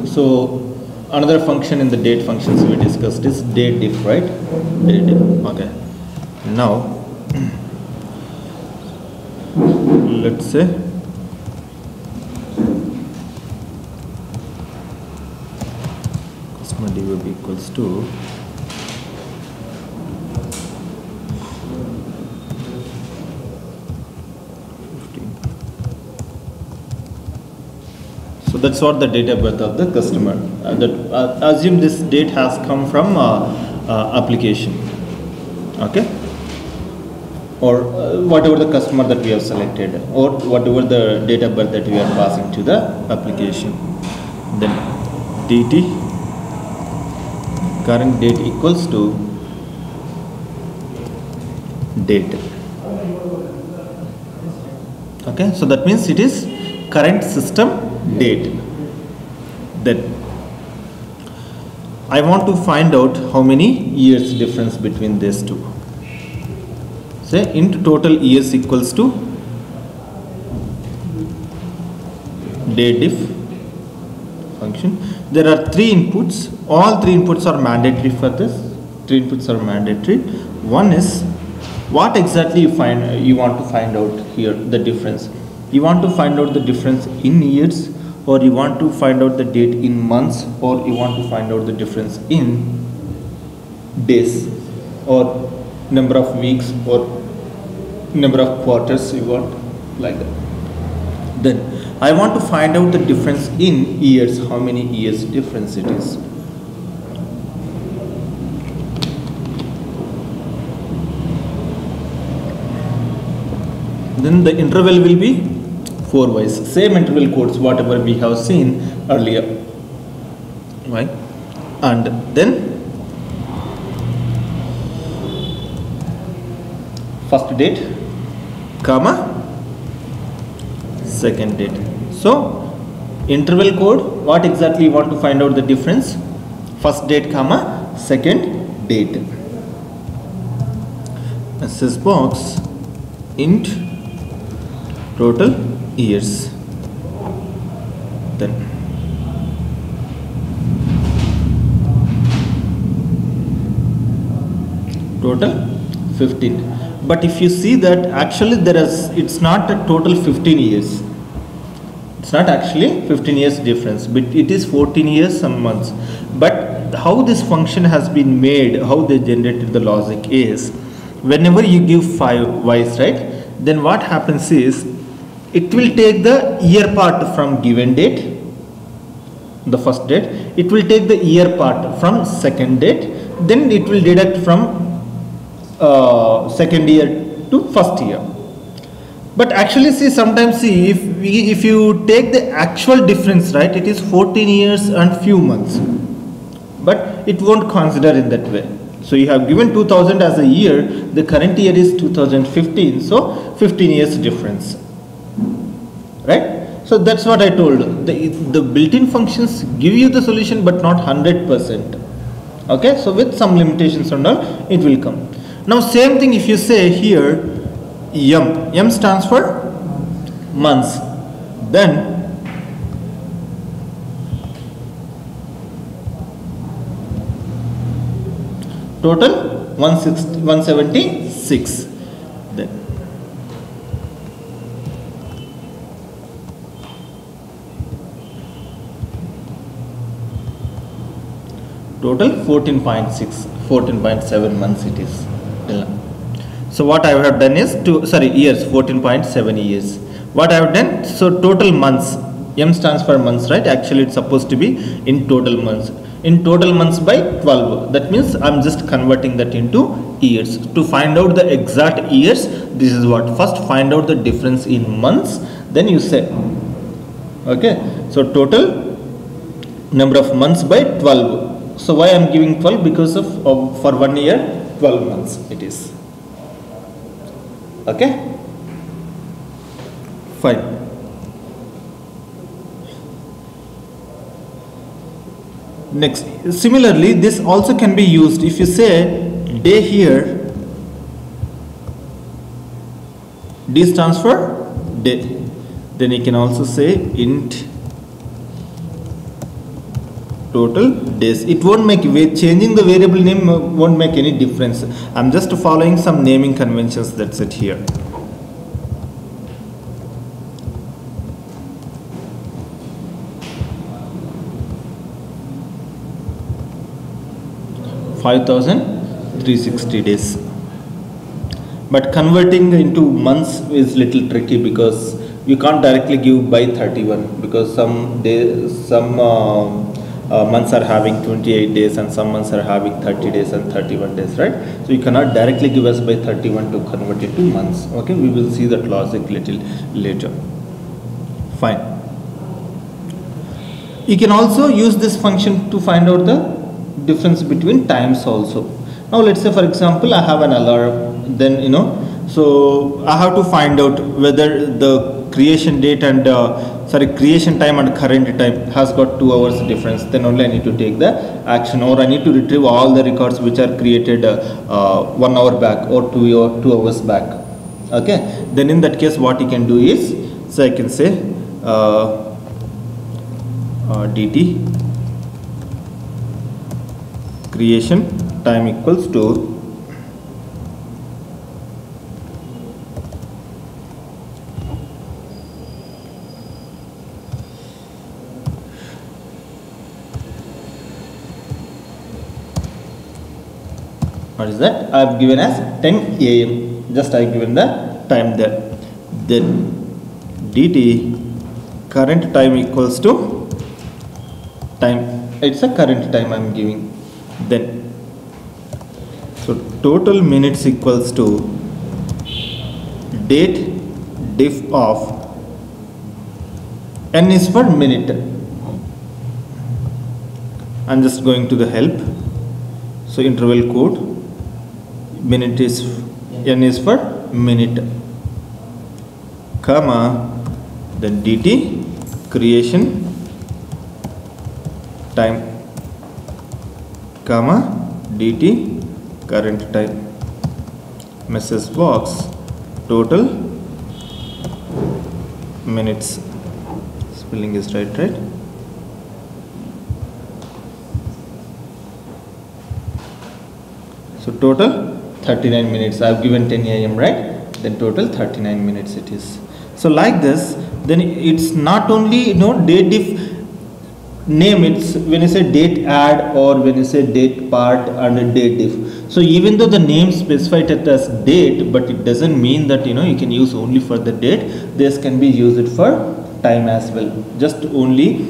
So another function in the date functions we discussed is date diff, right? Date diff. Okay. Now let's say customer dvb equals to so that's what the date of birth of the customer. Assume this date has come from application, okay, or whatever the customer that we have selected, or whatever the date of birth that we are passing to the application. Then dt current date equals to date. Okay, so that means it is current system date. Then I want to find out how many years difference between these two. Say int total years equals to date diff function. There are three inputs. All three inputs are mandatory for this. Three inputs are mandatory. One is what exactly you want to find out here, the difference. You want to find out the difference in years, or you want to find out the date in months, or you want to find out the difference in days, or number of weeks, or number of quarters you want, like that. Then I want to find out the difference in years, how many years difference it is. Then the interval will be 4 wise, same interval codes whatever we have seen earlier, right? And then first date comma second date. So interval code, what exactly you want to find out the difference? First date comma second date. SS box int total years. Then total 15. But if you see that actually it's not a total 15 years. It's not actually 15 years difference, but it is 14 years some months. But how this function has been made, how they generated the logic is, whenever you give 5 y's, right, then what happens is it will take the year part from given date, the first date, it will take the year part from second date, then it will deduct from second year to first year. But actually sometimes if you take the actual difference, right, it is 14 years and few months, but it won't consider in that way. So you have given 2000 as a year, the current year is 2015, so 15 years difference, right? So that's what I told. The built-in functions give you the solution, but not 100%. Okay, so with some limitations and all, it will come. Now same thing if you say here M stands for months, then total 176, then total 14.7 months it is. So what I have done is years, 14.7 years. What I have done, so total months, M stands for months, right? Actually it's supposed to be in total months. In total months by 12. That means I'm just converting that into years. To find out the exact years, this is what, first find out the difference in months, then you say, okay, so total number of months by 12. So why I'm giving 12? Because of for 1 year 12 months it is. Okay, fine. Next, similarly this also can be used. If you say day here, D stands for day, then you can also say int total days. It won't make, changing the variable name won't make any difference. I'm just following some naming conventions, that's it here. $5,360 days. But converting into months is little tricky because you can't directly give by 31 because some days, some months are having 28 days and some months are having 30 days and 31 days, right? So you cannot directly give us by 31 to convert it to months. Okay, we will see that logic little later. Fine. You can also use this function to find out the difference between times also. Now let's say for example I have an alarm, then so I have to find out whether the creation date and creation time and current time has got 2 hours difference. Then only I need to take the action, or I need to retrieve all the records which are created 1 hour back or 2 hours back. Okay, then in that case what you can do is, so I can say dt creation time equals to what is that? I have given as 10 AM. Just I have given the time there. Then dt current time equals to time. It's a current time I am giving. Then so total minutes equals to date diff of n is for minute. I'm just going to the help. So interval code. Minute is n is for minute, comma, then dt creation time, comma, dt current time, message box total minutes. Spelling is right? So total 39 minutes. I have given 10 AM, right? Then total 39 minutes it is. So like this, then it's not only date diff name, it's when you say date add or when you say date part and date diff. So even though the name specified it as date, but it doesn't mean that you can use only for the date. This can be used for time as well. Just only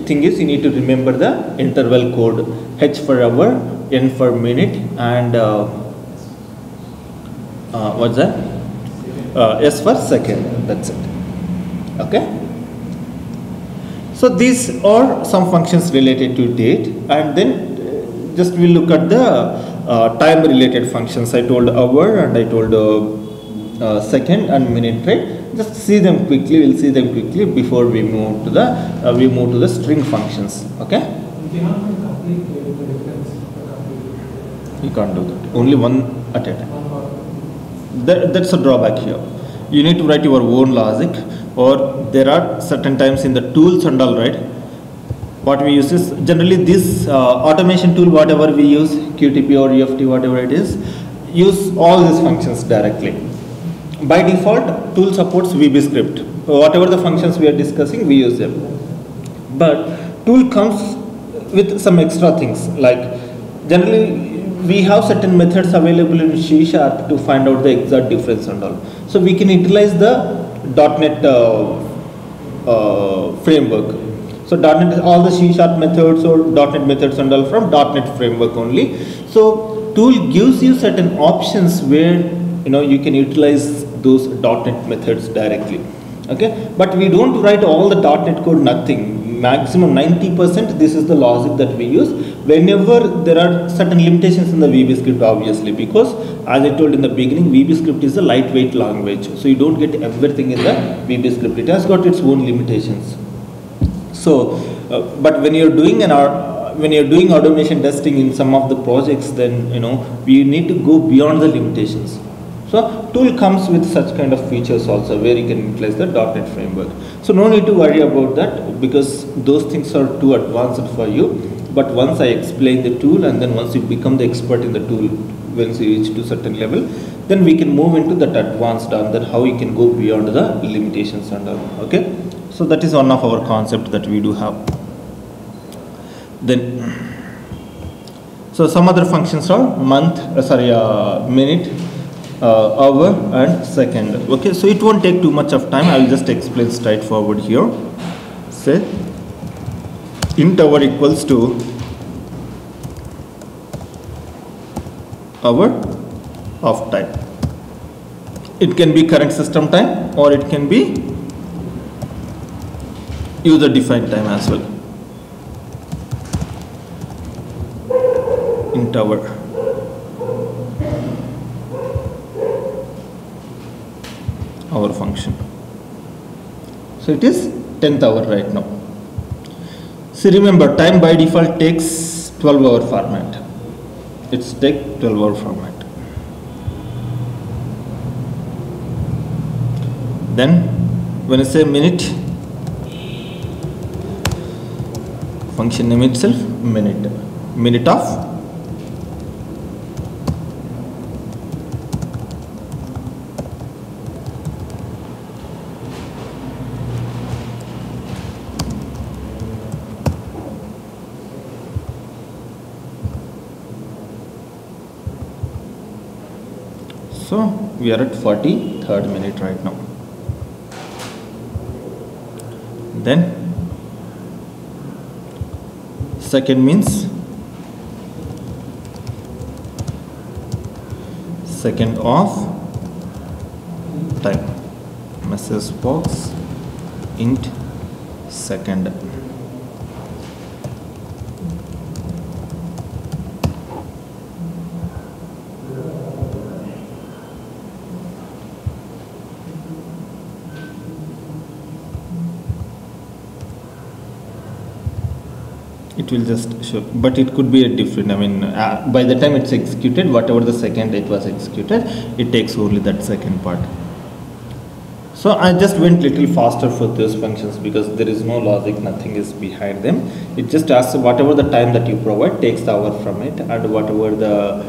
thing is you need to remember the interval code, H for hour, N for minute, and what's that? S for second. That's it. Okay. So these are some functions related to date, and then just we'll look at the time related functions. I told hour and I told second and minute, right? Just see them quickly. We'll see them quickly before we move to the string functions. Okay. You cannot complete the difference. You can't do that. Only one at a time. That's a drawback here. You need to write your own logic, or there are certain times in the tools and all, right? What we use is generally this automation tool, whatever we use, QTP or EFT, whatever it is, use all these functions directly. By default, tool supports VBScript. Whatever the functions we are discussing, we use them. But tool comes with some extra things, like generally we have certain methods available in C# to find out the exact difference and all. So we can utilize the .NET framework. So .NET, all the C# methods or .NET methods and all from .NET framework only. So tool gives you certain options where you can utilize those .NET methods directly. Okay, but we don't write all the .NET code, nothing. Maximum 90% this is the logic that we use whenever there are certain limitations in the VBScript, obviously, because as I told in the beginning, VBScript is a lightweight language, so you don't get everything in the VBScript. It has got its own limitations. So but when you're doing automation testing in some of the projects, then we need to go beyond the limitations. So tool comes with such kind of features also, where you can utilize the .NET framework. So no need to worry about that, because those things are too advanced for you. But once I explain the tool, and then once you become the expert in the tool, once you reach to certain level, then we can move into that advanced, and then how you can go beyond the limitations and all. Okay, so that is one of our concept that we do have. Then, so some other functions are month, minute, hour and second. Okay, so it won't take too much of time. I will just explain straightforward here. Say int hour equals to hour of time. It can be current system time, or it can be user defined time as well. Int hour. Our function. So it is 10th hour right now. See, remember, time by default takes 12-hour format. It's take 12-hour format. Then when I say minute, function name itself minute of So we are at 43rd minute right now. Then second means second of time. Message box int second. It will just show, but it could be a different, by the time it's executed, whatever the second it was executed, it takes only that second part. So I just went little faster for those functions, because there is no logic, nothing is behind them. It just asks whatever the time that you provide, takes the hour from it, and whatever the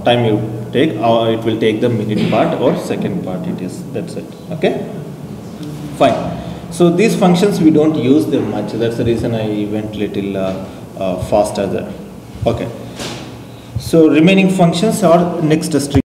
time you take, it will take the minute part or second part. That's it. Okay, fine. So these functions we don't use them much. That's the reason I went little faster there. Okay. So remaining functions are next string.